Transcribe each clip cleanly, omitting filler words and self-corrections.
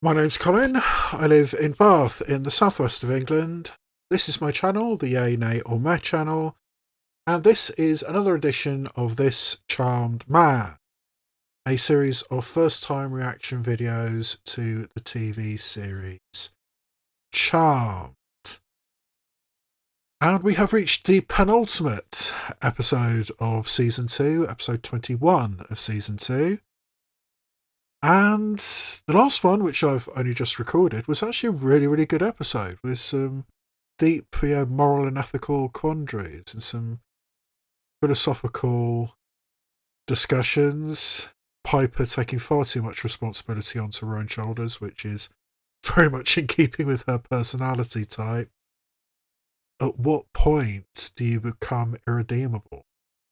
My name's Colin. I live in Bath in the southwest of England. This is my channel, the Yay, Nay or Meh channel, and this is another edition of This Charmed Man, a series of first-time reaction videos to the TV series Charmed. And we have reached the penultimate episode of Season 2, episode 21 of Season 2. And the last one, which I've only just recorded, was actually a really, really good episode with some deep, moral and ethical quandaries and some philosophical discussions. Piper taking far too much responsibility onto her own shoulders, which is very much in keeping with her personality type. At what point do you become irredeemable?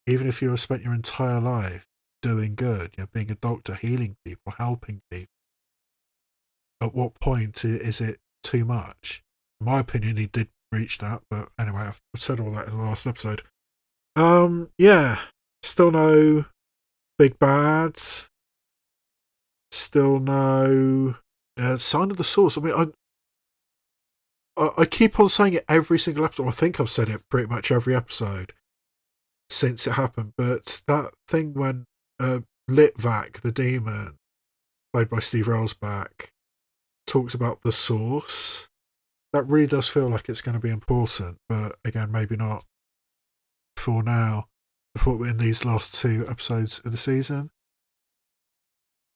Even if you have spent your entire life doing good, being a doctor, healing people, helping people. At what point is it too much? In my opinion, he did reach that, but anyway, I've said all that in the last episode. Still no big bad. Still no sign of the source. I mean, I keep on saying it every single episode. I think I've said it pretty much every episode since it happened, but that thing when Litvak, the demon, played by Steve Railsback, talks about the source. That really does feel like it's going to be important, but again, maybe not for now, before we're in these last two episodes of the season.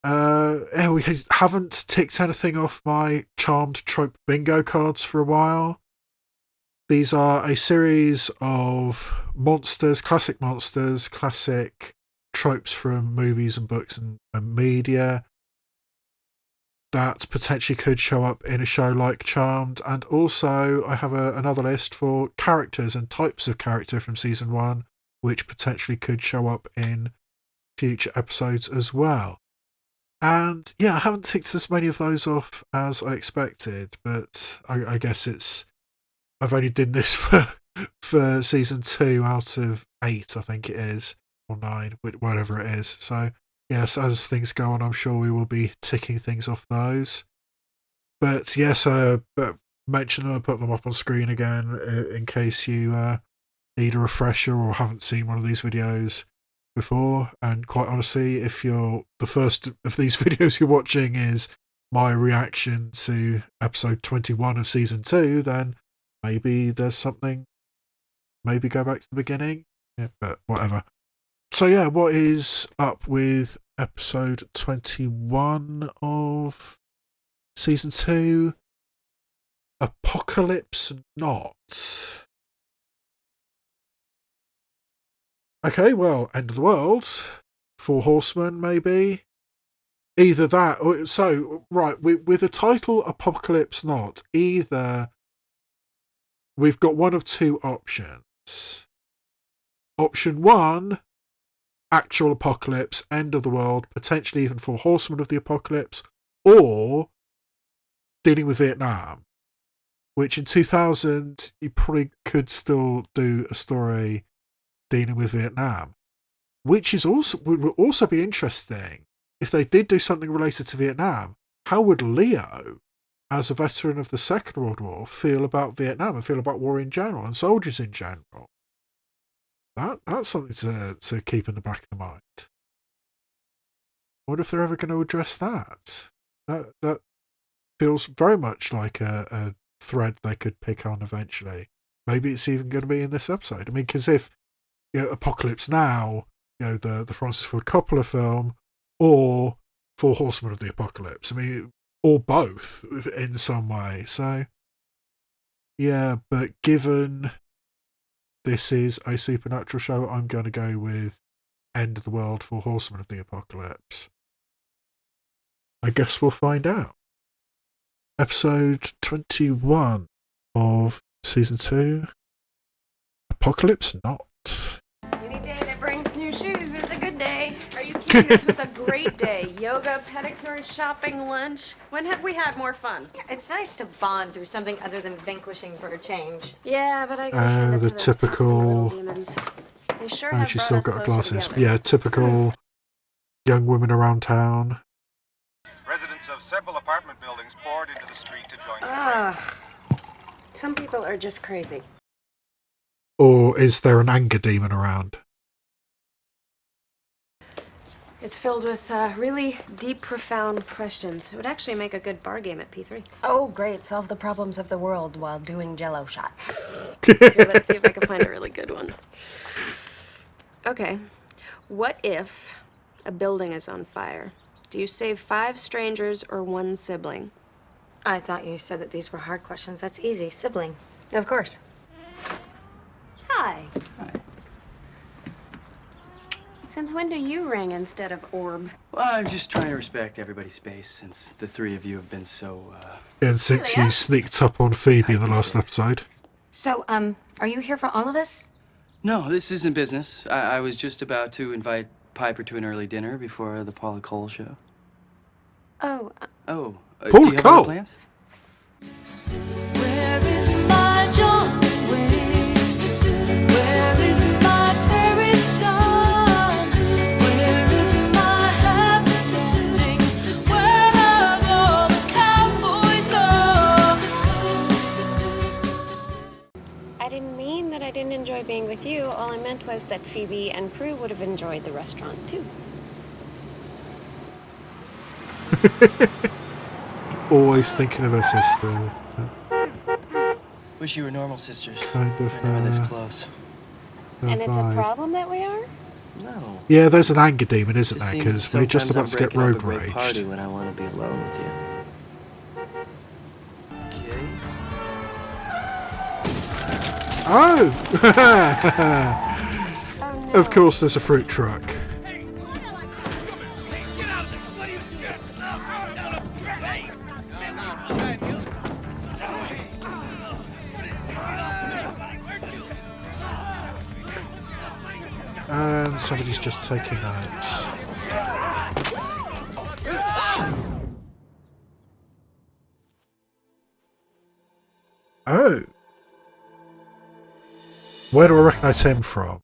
We haven't ticked anything off my Charmed trope bingo cards for a while. These are a series of monsters, classic tropes from movies and books and media that potentially could show up in a show like Charmed. And also I have another list for characters and types of character from season 1 which potentially could show up in future episodes as well. And yeah, I haven't ticked as many of those off as I expected, but I guess I've only did this for season 2 out of 8, I think it is, or 9, whatever it is. So yes, as things go on, I'm sure we will be ticking things off those. But yes, but mention them, put them up on screen again in case you need a refresher or haven't seen one of these videos before. And quite honestly, if you're the first of these videos you're watching is my reaction to episode 21 of season 2, then maybe there's something, maybe go back to the beginning. Yeah, but whatever. So yeah, what is up with episode 21 of season 2? Apocalypse Not. Okay, well, end of the world. 4 Horsemen, maybe. Either that, or so right with the title Apocalypse Not. Either we've got one of two options. Option 1, actual apocalypse, end of the world, potentially even 4 Horsemen of the Apocalypse, or dealing with Vietnam, which in 2000 you probably could still do a story dealing with Vietnam, which is also would also be interesting if they did do something related to Vietnam. How would Leo, as a veteran of the Second World War, feel about Vietnam and feel about war in general and soldiers in general? That's something to keep in the back of the mind. I wonder if they're ever going to address that. That feels very much like a thread they could pick on eventually. Maybe it's even going to be in this episode. I mean, because if Apocalypse Now, the Francis Ford Coppola film, or 4 Horsemen of the Apocalypse, I mean, or both in some way. So yeah, but given this is a supernatural show, I'm going to go with End of the World, 4 Horsemen of the Apocalypse. I guess we'll find out. Episode 21 of season 2, Apocalypse Not. Any day that brings new shoes is a good day. Are you kidding? This was a great day. Yoga, pedicure, shopping, lunch. When have we had more fun? Yeah, it's nice to bond through something other than vanquishing for a change. Yeah, but I gotta hand it The to those typical. pesky little demons. They sure Oh, have she's brought still us got her closer glasses. together. Yeah, typical young women around town. Residents Residents of several apartment buildings poured into the street to join the parade. Ugh. Some people are just crazy. Or is there an anger demon around? It's filled with really deep, profound questions. It would actually make a good bar game at P3. Oh, great. Solve the problems of the world while doing Jell-O shots. Here, let's see if I can find a really good one. Okay. What if a building is on fire? Do you save 5 strangers or 1 sibling? I thought you said that these were hard questions. That's easy. Sibling. Of course. Hi. Since when do you ring instead of orb? Well, I'm just trying to respect everybody's space since the 3 of you have been so, And since you sneaked up on Phoebe in the last episode. So, are you here for all of us? No, this isn't business. I was just about to invite Piper to an early dinner before the Paula Cole show. Oh, Oh, Paula do you have Cole? other plans? Where is my John Wayne? Where is my Paris sun? Where is my happy ending? Where have all the cowboys gone? I didn't mean that I didn't enjoy being with you. All I meant was that Phoebe and Prue would have enjoyed the restaurant too. Always thinking of her sister. Wish you were normal sisters. Kind of, We're never this close. And it's a vibe. problem that we are? No. Yeah, there's an anger demon, isn't It there? seems Because we're just about sometimes to get I'm road breaking up a great party raged. when I want to be alone with you. Okay. Oh! Oh no. Of course, there's a fruit truck. And somebody's just taking notes. Oh. Where do I recognise him from?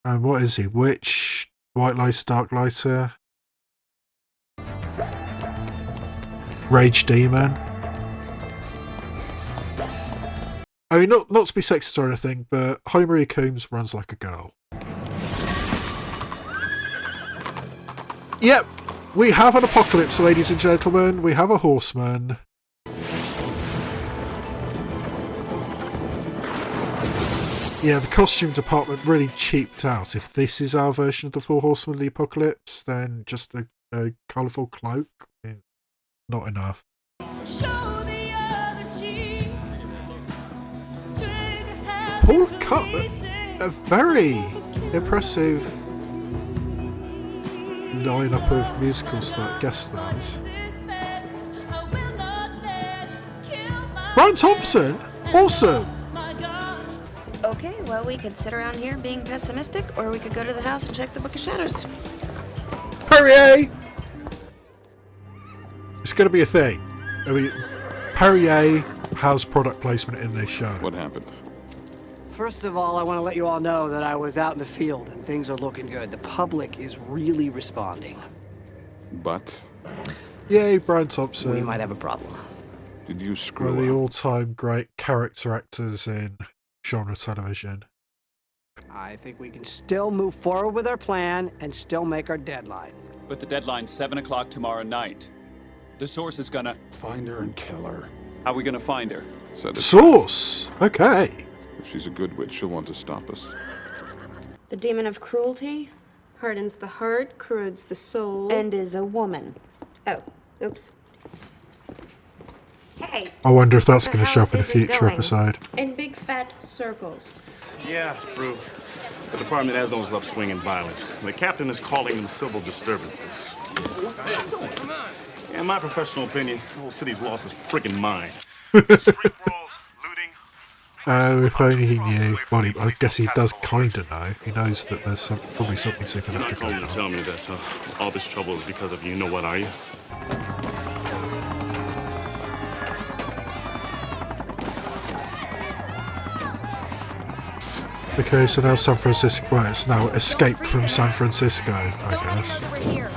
And what is he? Witch? White lighter, dark lighter? Rage demon? I mean, not to be sexist or anything, but Holly Marie Coombs runs like a girl. Yep, we have an apocalypse, ladies and gentlemen. We have a horseman. Yeah, the costume department really cheaped out. If this is our version of the Four Horsemen of the Apocalypse, then just a colourful cloak, not enough. Show the other cheek. Take a happy Paul cut easy. a very impressive lineup of musical guest stars. This madness, I will not let it kill my Brian Thompson, awesome. my God. Okay, well, we could sit around here being pessimistic, or we could go to the house and check the Book of Shadows. Perrier. It's going to be a thing. I mean, Perrier has product placement in this show. What happened? First of all, I want to let you all know that I was out in the field and things are looking good. The public is really responding. But Yay, Brian We Thompson. might have a problem. did you One screw of the up? all-time great character actors in genre television. I think we can still move forward with our plan and still make our deadline. But the deadline's 7 o'clock tomorrow night. The source is gonna... Find her and kill her. How are we gonna find her? Said it. Source. Okay. If she's a good witch, she'll want to stop us. The demon of cruelty hardens the heart, corrodes the soul, and is a woman. Oh, oops. Hey. I wonder if that's So going to how show up in a is it future going? episode. In big fat circles. Yeah, proof. The department has no love swinging violence. The captain is calling them civil disturbances. In my professional opinion, the whole city's lost its freaking mind. Street brawls, looting. Oh, if only he knew. Well, I guess he does kind of know. He knows that there's probably something You're not supernatural going going to tell on. me that all this trouble is because of you. You know what, are you? Okay, so now San Francisco. Well, it's now Escape from San Francisco, I guess. Over here.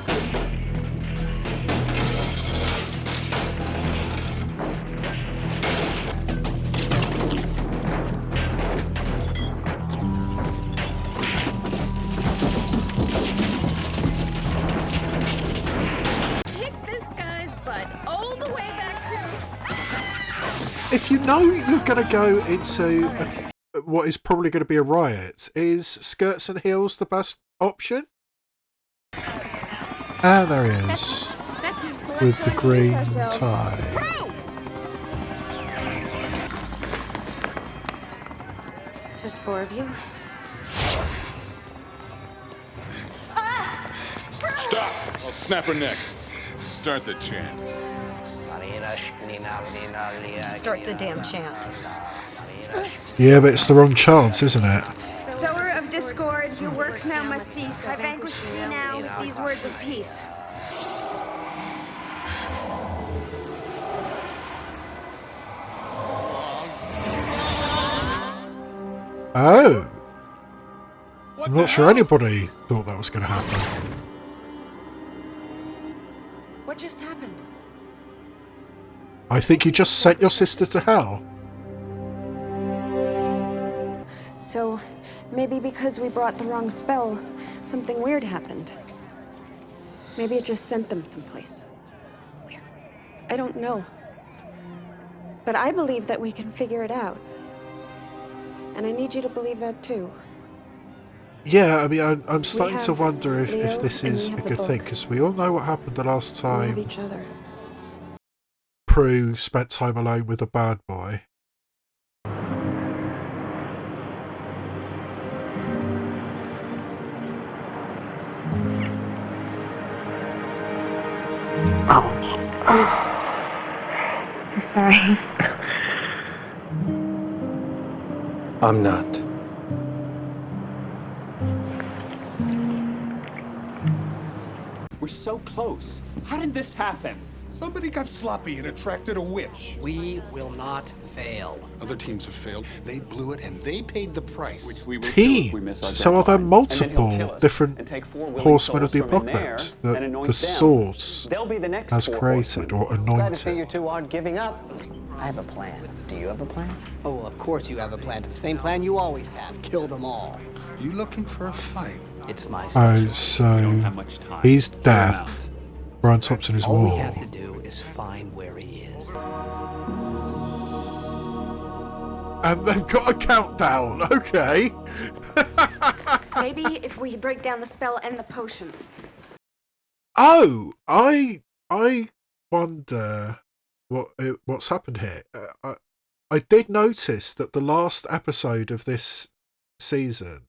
if you know you're going to go into what is probably going to be a riot, is skirts and heels the best option? And there he is, with the green tie. There's 4 of you. Stop! I'll snap her neck. Start the chant. Start the damn chant. Yeah, but it's the wrong chance, isn't it? Sower of discord, your works now must cease. I vanquish thee now with these words of peace. Oh. I'm not sure anybody thought that was going to happen. What just happened? I think you just sent your sister to hell. So, maybe because we brought the wrong spell, something weird happened. Maybe it just sent them someplace. Where? I don't know. But I believe that we can figure it out. And I need you to believe that too. Yeah, I mean, I'm starting to have wonder if Leo this and is we a have the good thing, book. because we all know what happened the last We have time each other. Prue spent time alone with a bad boy. I'm sorry. I'm not. We're so close. How did this happen? Somebody got sloppy and attracted a witch. We will not fail. Other teams have failed. They blew it and they paid the price. Which we will do if Teams. we miss our So are there deadline. And then he'll multiple kill us different and take 4 willing horsemen of the souls from in there apocalypse and that anoint the them. source They'll be the next has 4 created or Glad to see anointed? you two aren't giving up. I have a plan. Do you have a plan? Oh, well, of course you have a plan. It's the same plan you always have. Kill them all. You looking for a fight? It's my Oh, so have much time. he's Clear 'em death. Brian Thompson is All we war. have to do is find where he is. And they've got a countdown. Okay. Maybe if we break down the spell and the potion. Oh, I wonder what's happened here. I did notice that the last episode of this season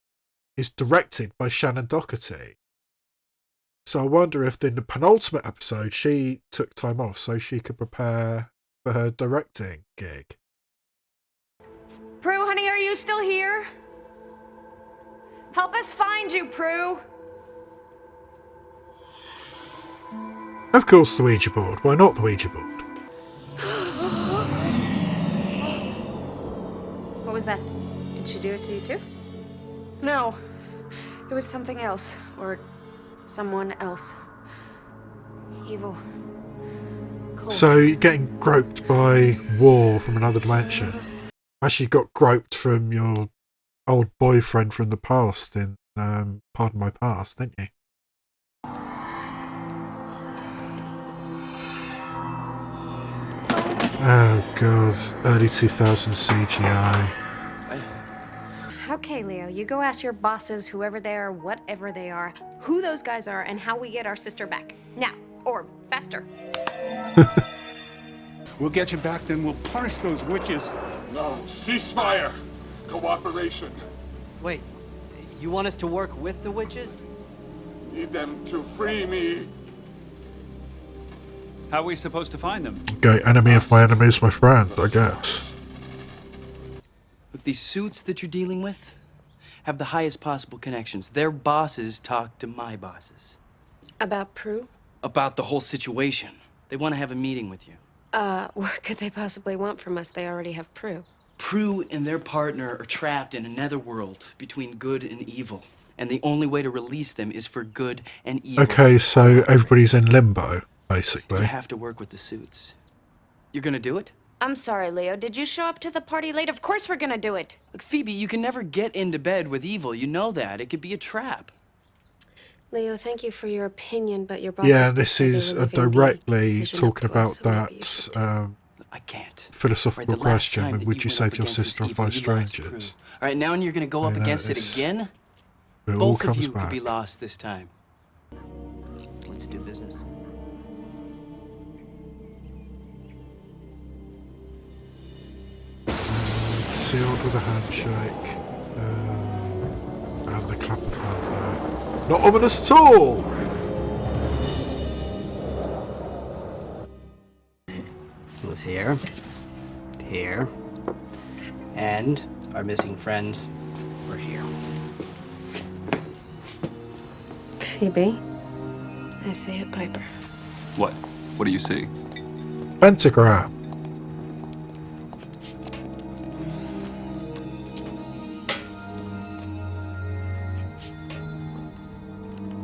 is directed by Shannon Doherty. So I wonder if in the penultimate episode she took time off so she could prepare for her directing gig. Prue, honey, are you still here? Help us find you, Prue. Of course, the Ouija board. Why not the Ouija board? What was that? Did she do it to you too? No. It was something else. Or someone else. Evil. Cold. So you're getting groped by war from another dimension. Actually got groped from your old boyfriend from the past in Pardon My Past, didn't you? Oh god, early 2000s CGI. Okay, Leo, you go ask your bosses, whoever they are, whatever they are, who those guys are, and how we get our sister back. Now, or faster. We'll get you back, then we'll punish those witches. No, ceasefire. Cooperation. Wait, you want us to work with the witches? Need them to free me. How are we supposed to find them? Okay, enemy of my enemy is my friend, I guess. Look, these suits that you're dealing with have the highest possible connections. Their bosses talk to my bosses. About Prue? About the whole situation. They want to have a meeting with you. What could they possibly want from us? They already have Prue. Prue and their partner are trapped in another world between good and evil. And the only way to release them is for good and evil. Okay, so everybody's in limbo, You basically. have to work with the suits. You're gonna do it? I'm sorry, Leo. Did you show up to the party late? Of course we're gonna do it. Look, Phoebe, you can never get into bed with evil. You know that. It could be a trap. Leo, thank you for your opinion, but your boss. Yeah, this is directly talking about that I can't. philosophical Right, the last question. time that Would you went save up your against this sister and evil, 5 you lost strangers? Prue. All right, now you're going to go up You know, against it it's- again? It all Both of comes you could be back. lost this time. Let's do business. Sealed with a handshake. And the clap of thunder. Not ominous at all! It was here, and our missing friends were here. Phoebe. I see it, Piper. What? What do you see? Pentagram.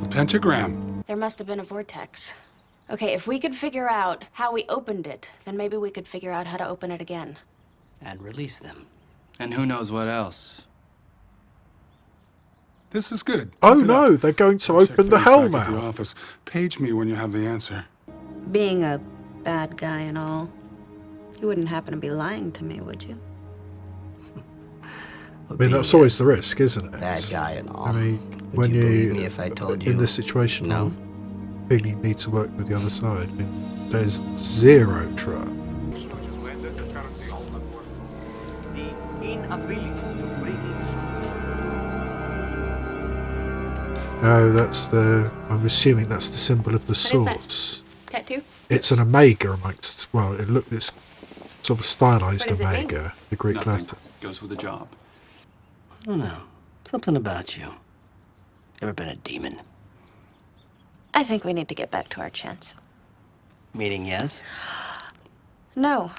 A pentagram. There must have been a vortex. Okay, if we could figure out how we opened it, then maybe we could figure out how to open it again. And release them. And who knows what else? This is good. Oh Keep it no, up. they're going to Check open the things hell back at the mouth. office. Page me when you have the answer. Being a bad guy and all, you wouldn't happen to be lying to me, would you? I mean, that's always the risk, isn't it? Bad guy and all. I mean, Would when you believe you me if I told you? in this situation No. of feeling you need to work with the other side, I mean, there's zero trust. No, that's the. I'm assuming that's the symbol of the What is that? source. Tattoo? It's an omega amongst. Well, it's sort of a stylized What does it mean? omega, the Greek Nothing. letter. Goes with a job. I don't know. Something about you. Ever been a demon? I think we need to get back to our chance. Meaning yes? No.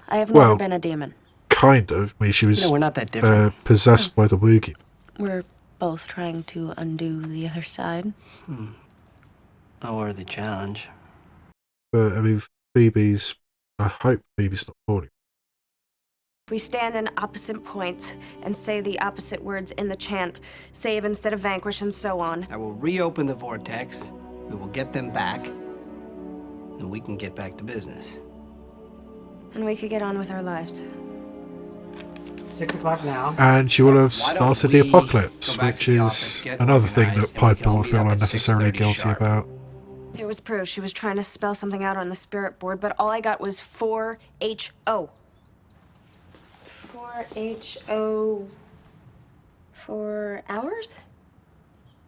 I have Well, never been a demon. Kind of. I mean, she was No, we're not that different. possessed by the Woogie. We're both trying to undo the other side. A worthy challenge. But I mean, Phoebe's. I hope Phoebe's not falling. If we stand in opposite points and say the opposite words in the chant, save instead of vanquish and so on. I will reopen the vortex. We will get them back. And we can get back to business. And we could get on with our lives. 6 o'clock now. And you will have Why don't started the we apocalypse, go back which to the is office, get another thing organized, that and we Piper can all will meet feel up at unnecessarily 6:30 guilty sharp. about. It was Prue. She was trying to spell something out on the spirit board, but all I got was 4HO. 4HO. 4 hours?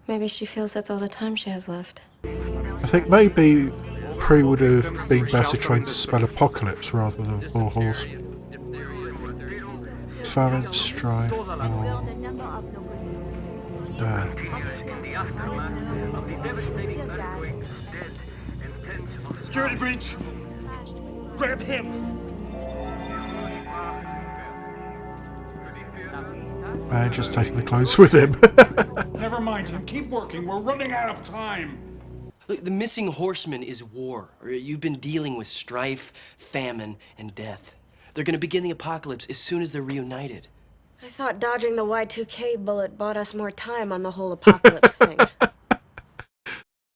Maybe she feels that's all the time she has left. I think maybe Prue would have been better trained to spell apocalypse rather than 4 horsemen. Famine, strife, war, death. Security breach! Grab him! And just taking the clothes with him. Never mind him. Keep working. We're running out of time. Look, the missing horseman is war. You've been dealing with strife, famine, and death. They're gonna begin the apocalypse as soon as they're reunited. I thought dodging the Y2K bullet bought us more time on the whole apocalypse thing.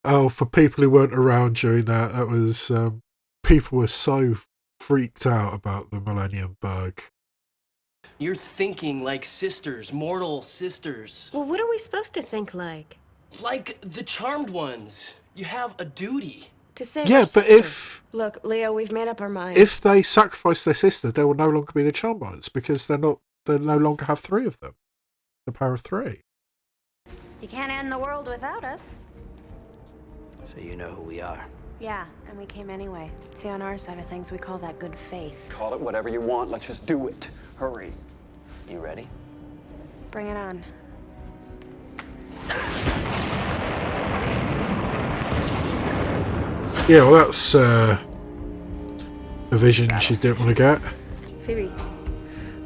Oh, for people who weren't around during that, that was people were so freaked out about the Millennium Bug. You're thinking like sisters, mortal sisters. Well, what are we supposed to think like? Like the charmed ones. You have a duty. To save Yeah, our but sister. Look, Leo, we've made up our minds. if they sacrifice their sister, they will no longer be the Charmers because they no longer have 3 of them. The power of 3. You can't end the world without us. So you know who we are. Yeah, and we came anyway. See, on our side of things, we call that good faith. Call it whatever you want. Let's just do it. Hurry. You ready? Bring it on. Yeah, well, that's a vision she didn't want to get. Phoebe,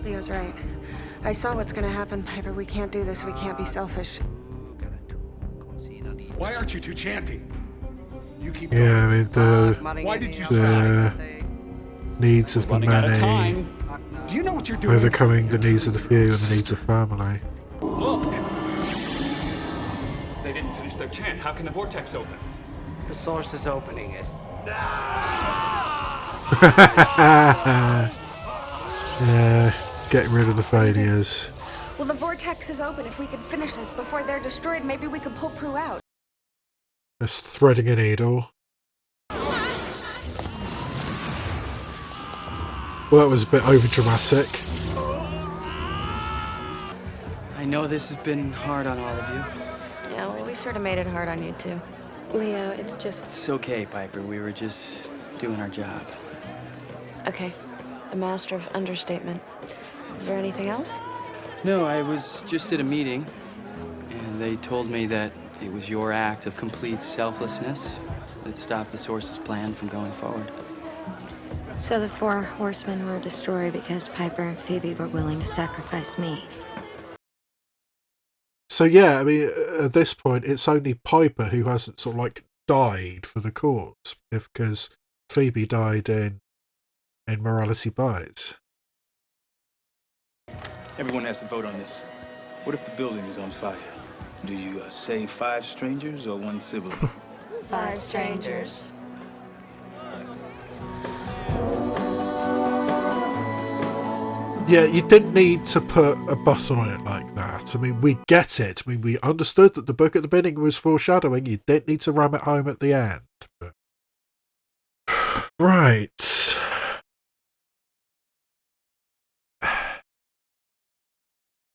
Leo's right. I saw what's gonna happen, Piper. We can't do this. We can't be selfish. Why aren't you two chanting? You keep Yeah, I mean, Why did you the needs of the Running out of many time. Do you know what you're doing? overcoming the needs of the few and the needs of family. Look! They didn't finish their chant. How can the vortex open? The source is opening it. Yeah, getting rid of the failures. Well, the vortex is open. If we could finish this before they're destroyed, maybe we could pull Prue out. Just threading a needle. Well, that was a bit overdramatic. I know this has been hard on all of you. Yeah, well, we sort of made it hard on you, too. Leo, it's just... It's okay, Piper. We were just doing our job. Okay. A master of understatement. Is there anything else? No, I was just at a meeting, and they told me that it was your act of complete selflessness that stopped the Source's plan from going forward. So the 4 horsemen were destroyed because Piper and Phoebe were willing to sacrifice me. So yeah, I mean, at this point, it's only Piper who hasn't sort of like died for the cause, because Phoebe died in Morality Bites. Everyone has to vote on this. What if the building is on fire? Do you save 5 strangers or 1 sibling? 5 strangers. Yeah, you didn't need to put a button on it like that. I mean, we get it. I mean, we understood that the book at the beginning was foreshadowing. You didn't need to ram it home at the end. But... Right.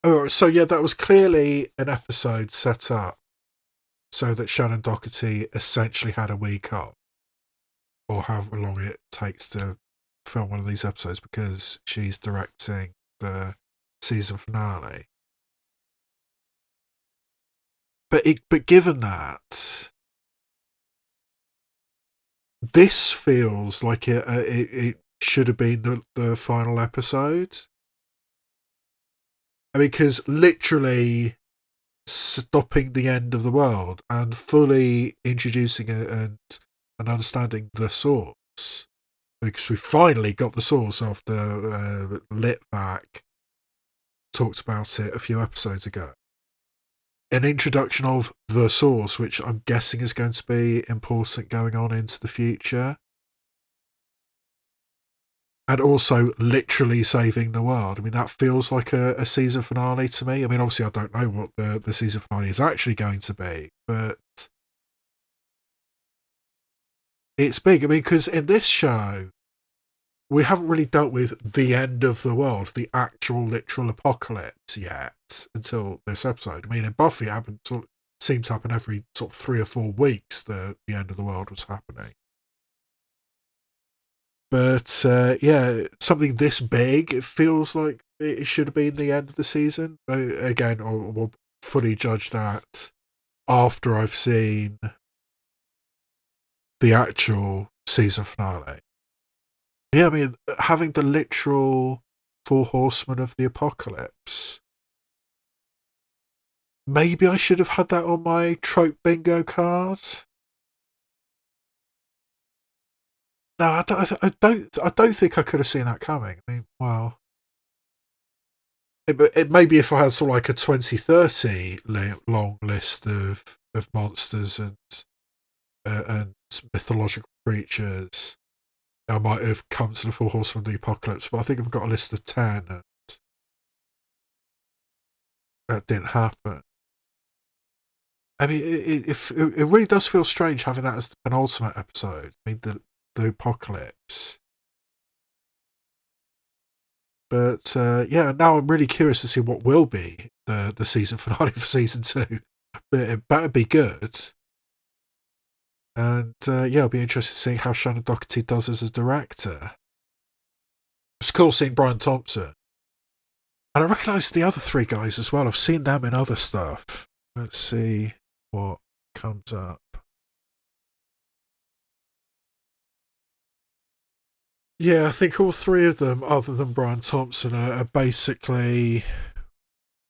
Oh, so yeah, that was clearly an episode set up so that Shannon Doherty essentially had a week off, or however long it takes to film one of these episodes, because she's directing the season finale. But given that, this feels like it should have been the final episode. I mean, because literally stopping the end of the world and fully introducing and understanding the Source, because we finally got the Source after Litvack talked about it a few episodes ago. An introduction of the Source, which I'm guessing is going to be important going on into the future. And also literally saving the world. I mean, that feels like a season finale to me. I mean, obviously I don't know what the season finale is actually going to be, but it's big. I mean, because in this show, we haven't really dealt with the end of the world, the actual literal apocalypse yet, until this episode. I mean, in Buffy, it seemed to happen every sort of 3 or 4 weeks that the end of the world was happening. But yeah, something this big, it feels like it should have been the end of the season. Again, we'll fully judge that after I've seen the actual season finale. Yeah, I mean, having the literal 4 horsemen of the apocalypse. Maybe I should have had that on my trope bingo card. No, I don't think I could have seen that coming. I mean, well, it maybe if I had sort of like a 2030 long list of monsters and mythological creatures, I might have come to the 4 horsemen of the apocalypse. But I think I've got a list of 10, and that didn't happen. I mean, it really does feel strange having that as the penultimate episode. I mean, the apocalypse. But yeah, now I'm really curious to see what will be the season finale for season 2. But it better be good. And yeah, I'll be interested to see how Shannon Doherty does as a director. It's cool seeing Brian Thompson. And I recognise the other 3 guys as well. I've seen them in other stuff. Let's see what comes up. Yeah, I think all 3 of them, other than Brian Thompson, are basically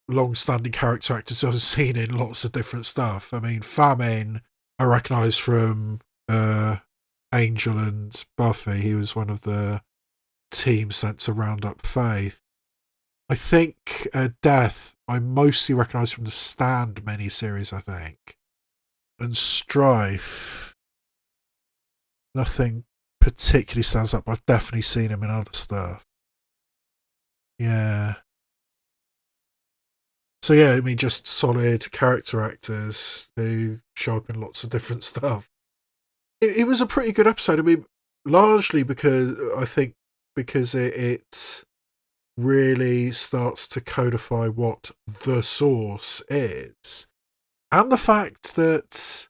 long-standing character actors I've seen in lots of different stuff. I mean, Famine, I recognise from Angel and Buffy. He was one of the team sent to round up Faith. I think Death, I mostly recognise from the Stand miniseries, I think. And Strife, nothing particularly stands up. I've definitely seen him in other stuff. Yeah. So yeah, I mean, just solid character actors who show up in lots of different stuff. It was a pretty good episode. I mean, largely because I think because it really starts to codify what the source is, and the fact that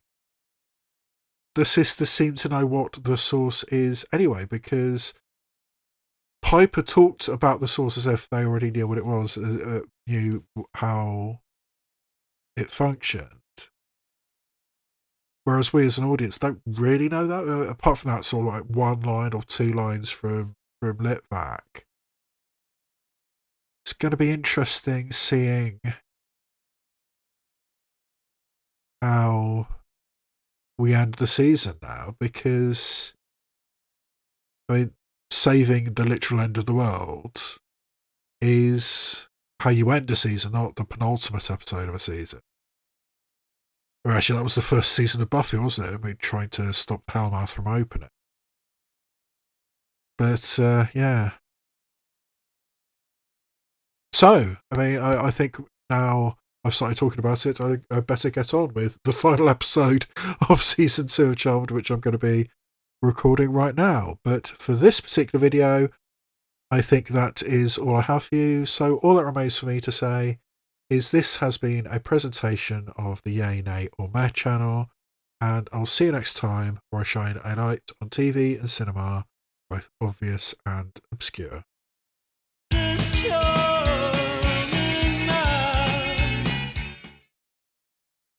the sisters seem to know what the source is anyway, because Piper talked about the source as if they already knew what it was, knew how it functioned. Whereas we as an audience don't really know that, apart from that sort of like one line or two lines from Litvak. It's going to be interesting seeing how we end the season now, because I mean, saving the literal end of the world is how you end a season, not the penultimate episode of a season. Or actually, that was the first season of Buffy, wasn't it? I mean, trying to stop Hellmouth from opening. But, yeah. So, I mean, I think now I've started talking about it, I better get on with the final episode of Season 2 of Charmed, which I'm going to be recording right now. But for this particular video, I think that is all I have for you. So all that remains for me to say is this has been a presentation of the Yay, Nay or Meh channel, and I'll see you next time where I shine a light on TV and cinema, both obvious and obscure.